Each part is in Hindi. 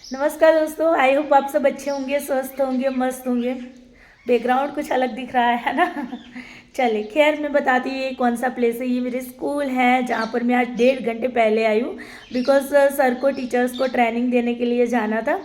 नमस्कार दोस्तों, आई होप आप सब अच्छे होंगे, स्वस्थ होंगे, मस्त होंगे। बैकग्राउंड कुछ अलग दिख रहा है ना। चलिए खैर मैं बताती हूँ ये कौन सा प्लेस है। ये मेरे स्कूल है जहाँ पर मैं आज 1.5 घंटे पहले आई हूँ। बिकॉज सर को टीचर्स को ट्रेनिंग देने के लिए जाना था।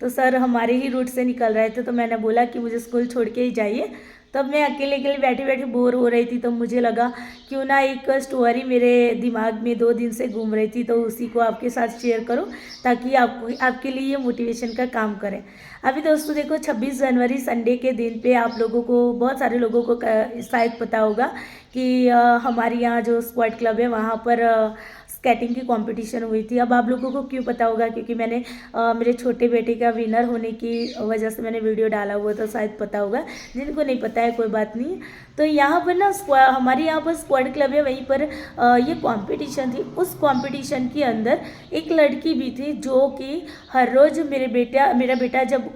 तो सर हमारे ही रूट से निकल रहे थे, तो मैंने बोला कि मुझे स्कूल छोड़ के ही जाइए। तब मैं अकेले अकेले बैठी बैठी बोर हो रही थी, तो मुझे लगा क्यों ना एक स्टोरी मेरे दिमाग में 2 दिन से घूम रही थी, तो उसी को आपके साथ शेयर करूं ताकि आपको आपके लिए ये मोटिवेशन का काम करे। अभी दोस्तों देखो, 26 जनवरी संडे के दिन पे आप लोगों को, बहुत सारे लोगों को शायद पता होगा कि हमारे यहाँ जो स्क्वाड क्लब है वहाँ पर स्केटिंग की कंपटीशन हुई थी। अब आप लोगों को क्यों पता होगा, क्योंकि मैंने मेरे छोटे बेटे का विनर होने की वजह से मैंने वीडियो डाला हुआ, तो शायद पता होगा। जिनको नहीं पता है कोई बात नहीं। तो यहाँ पर ना हमारे यहाँ पर स्क्वाड क्लब है, वहीं पर ये कंपटीशन थी। उस कंपटीशन के अंदर एक लड़की भी थी जो कि हर रोज़ मेरा बेटा जब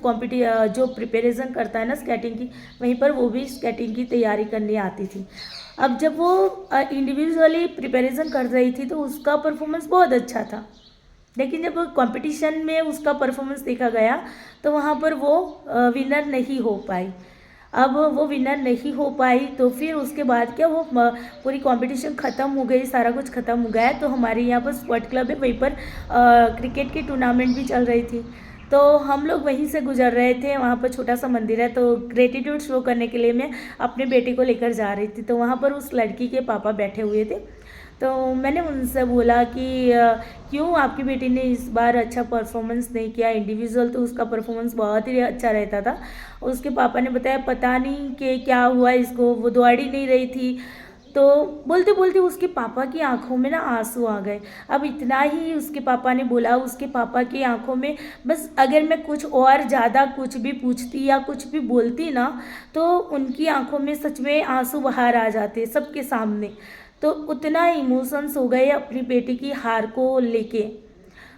जो प्रिपरेशन करता है ना स्केटिंग की, वहीं पर वो भी स्केटिंग की तैयारी करने आती थी। अब जब वो इंडिविजुअली प्रिपरेशन कर रही थी तो उसका परफॉर्मेंस बहुत अच्छा था, लेकिन जब कंपटीशन में उसका परफॉर्मेंस देखा गया तो वहाँ पर वो विनर नहीं हो पाई। अब वो विनर नहीं हो पाई तो फिर उसके बाद क्या, वो पूरी कंपटीशन ख़त्म हो गई, सारा कुछ ख़त्म हो गया। तो हमारे यहाँ पर स्क्वाड क्लब है, वहीं पर क्रिकेट की टूर्नामेंट भी चल रही थी। तो हम लोग वहीं से गुजर रहे थे, वहाँ पर छोटा सा मंदिर है, तो ग्रेटिट्यूड शो करने के लिए मैं अपने बेटे को लेकर जा रही थी। तो वहाँ पर उस लड़की के पापा बैठे हुए थे। तो मैंने उनसे बोला कि क्यों आपकी बेटी ने इस बार अच्छा परफॉर्मेंस नहीं किया। इंडिविजुअल तो उसका परफॉर्मेंस बहुत ही अच्छा रहता था। उसके पापा ने बताया पता नहीं कि क्या हुआ इसको, वो दौड़ ही नहीं रही थी। तो बोलते बोलते उसके पापा की आंखों में ना आंसू आ गए। अब इतना ही उसके पापा ने बोला, उसके पापा की आंखों में बस, अगर मैं कुछ और ज़्यादा कुछ भी पूछती या कुछ भी बोलती ना, तो उनकी आंखों में सच में आंसू बाहर आ जाते सबके सामने। तो उतना इमोशंस हो गए अपनी बेटी की हार को लेके।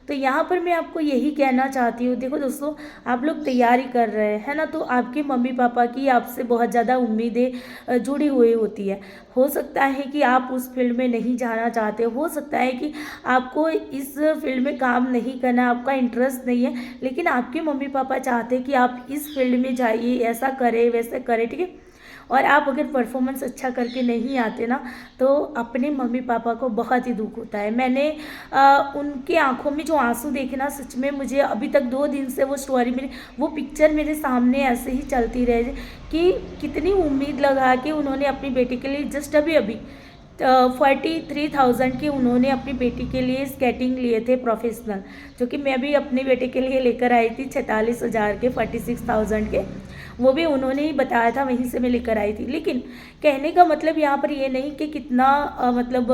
तो यहाँ पर मैं आपको यही कहना चाहती हूँ, देखो दोस्तों, आप लोग तैयारी कर रहे हैं ना, तो आपके मम्मी पापा की आपसे बहुत ज़्यादा उम्मीदें जुड़ी हुई होती है। हो सकता है कि आप उस फील्ड में नहीं जाना चाहते, हो सकता है कि आपको इस फील्ड में काम नहीं करना, आपका इंटरेस्ट नहीं है, लेकिन आपके मम्मी पापा चाहते हैं कि आप इस फील्ड में जाइए, ऐसा करें वैसे करें, ठीक है। और आप अगर परफॉर्मेंस अच्छा करके नहीं आते ना, तो अपने मम्मी पापा को बहुत ही दुख होता है। मैंने उनके आंखों में जो आंसू देखे ना, सच में मुझे अभी तक 2 दिन से वो स्टोरी मेरी, वो पिक्चर मेरे सामने ऐसे ही चलती रहे कि कितनी उम्मीद लगा के उन्होंने अपनी बेटी के लिए जस्ट अभी अभी 43,000 के उन्होंने अपनी बेटी के लिए स्केटिंग लिए थे प्रोफेशनल, जो कि मैं भी अपने बेटे के लिए लेकर आई थी 46,000 के, 46,000 के। वो भी उन्होंने ही बताया था, वहीं से मैं लेकर आई थी। लेकिन कहने का मतलब यहाँ पर ये नहीं कि कितना मतलब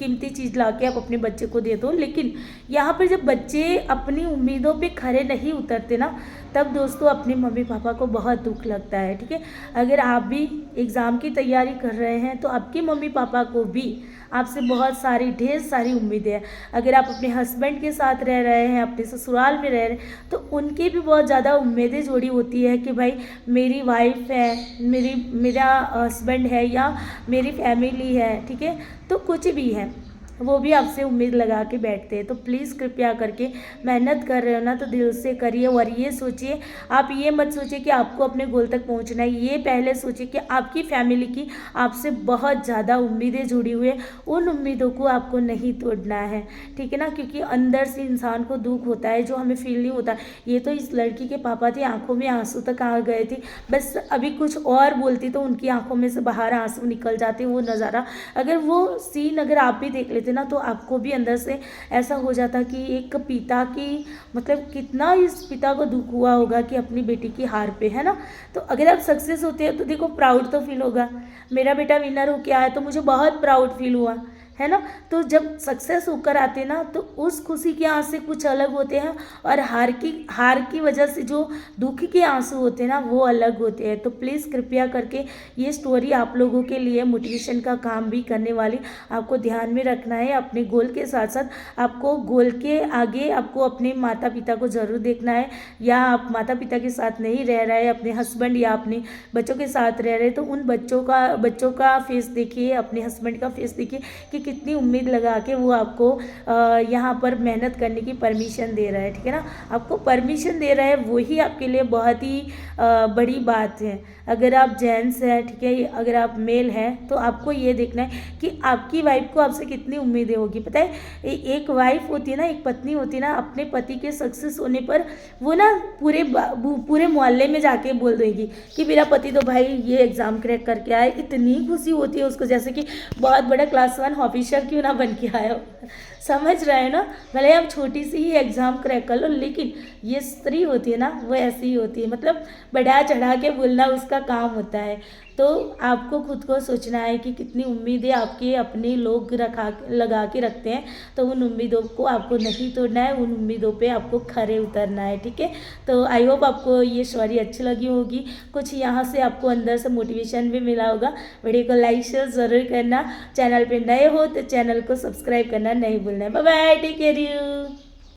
कीमती चीज़ ला के आप अपने बच्चे को दे दो, लेकिन यहाँ पर जब बच्चे अपनी उम्मीदों पे खरे नहीं उतरते ना, तब दोस्तों अपने मम्मी पापा को बहुत दुख लगता है, ठीक है। अगर आप भी एग्ज़ाम की तैयारी कर रहे हैं तो आपके मम्मी पापा को भी आपसे बहुत सारी, ढेर सारी उम्मीदें हैं। अगर आप अपने हस्बैंड के साथ रह रहे हैं, अपने ससुराल में रह रहे हैं, तो उनकी भी बहुत ज़्यादा उम्मीदें जुड़ी होती है कि भाई मेरी वाइफ है, मेरा हस्बैंड है, या मेरी फैमिली है, ठीक है। तो कुछ भी है, वो भी आपसे उम्मीद लगा के बैठते हैं। तो प्लीज़ कृपया करके, मेहनत कर रहे हो ना तो दिल से करिए। और ये सोचिए, आप ये मत सोचिए कि आपको अपने गोल तक पहुंचना है, ये पहले सोचिए कि आपकी फैमिली की आपसे बहुत ज़्यादा उम्मीदें जुड़ी हुई है, उन उम्मीदों को आपको नहीं तोड़ना है, ठीक है ना। क्योंकि अंदर से इंसान को दुख होता है जो हमें फील नहीं होता। ये तो इस लड़की के पापा थे, आंखों में आंसू तक आ गए थे, बस अभी कुछ और बोलती तो उनकी आंखों में से बाहर आंसू निकल जाते। वो नज़ारा, अगर वो सीन अगर आप भी देख लेते ना, तो आपको भी अंदर से ऐसा हो जाता कि एक पिता की, मतलब कितना इस पिता को दुख हुआ होगा कि अपनी बेटी की हार पे, है ना। तो अगर आप सक्सेस होते हैं तो देखो प्राउड तो फील होगा, मेरा बेटा विनर हो के आया तो मुझे बहुत प्राउड फील हुआ, है ना। तो जब सक्सेस होकर आते ना, तो उस खुशी के आंसू कुछ अलग होते हैं, और हार की वजह से जो दुख के आंसू होते हैं ना, वो अलग होते हैं। तो प्लीज़ कृपया करके ये स्टोरी आप लोगों के लिए मोटिवेशन का काम भी करने वाली, आपको ध्यान में रखना है। अपने गोल के साथ साथ आपको गोल के आगे आपको अपने माता पिता को ज़रूर देखना है। या आप माता पिता के साथ नहीं रह रहे, अपने हस्बैंड या अपने बच्चों के साथ रह रहे, तो उन बच्चों का फेस देखिए, अपने हस्बैंड का फेस देखिए कि कितनी उम्मीद लगा के वो आपको यहाँ पर मेहनत करने की परमिशन दे रहा है, ठीक है ना। आपको परमिशन दे रहा है, वही आपके लिए बहुत ही बड़ी बात है। अगर आप जेंट्स हैं, ठीक है, अगर आप मेल हैं, तो आपको ये देखना है कि आपकी वाइफ को आपसे कितनी उम्मीदें होगी। पता है एक वाइफ होती है ना, एक पत्नी होती है ना, अपने पति के सक्सेस होने पर वो ना पूरे मोहल्ले में जाके बोल देगी कि मेरा पति तो भाई ये एग्ज़ाम क्रैक करके आया। इतनी खुशी होती है उसको, जैसे कि बहुत बड़ा क्लास 1 ऑफिसर क्यों ना बन के आया हो। समझ रहे हैं ना। भले आप छोटी सी ही एग्ज़ाम क्रैक कर लो, लेकिन ये स्त्री होती है ना, वो ऐसी ही होती है, मतलब बढ़ा चढ़ा के बोलना उसका काम होता है। तो आपको खुद को सोचना है कि कितनी उम्मीदें आपके अपने लोग लगा के रखते हैं, तो उन उम्मीदों को आपको नहीं तोड़ना है, उन उम्मीदों पे आपको खरे उतरना है, ठीक है। तो आई होप आपको ये स्टोरी अच्छी लगी होगी, कुछ यहाँ से आपको अंदर से मोटिवेशन भी मिला होगा। वीडियो को लाइक शेयर ज़रूर करना, चैनल पे नए हो तो चैनल को सब्सक्राइब करना नहीं भूलना है। Bye bye, take care you.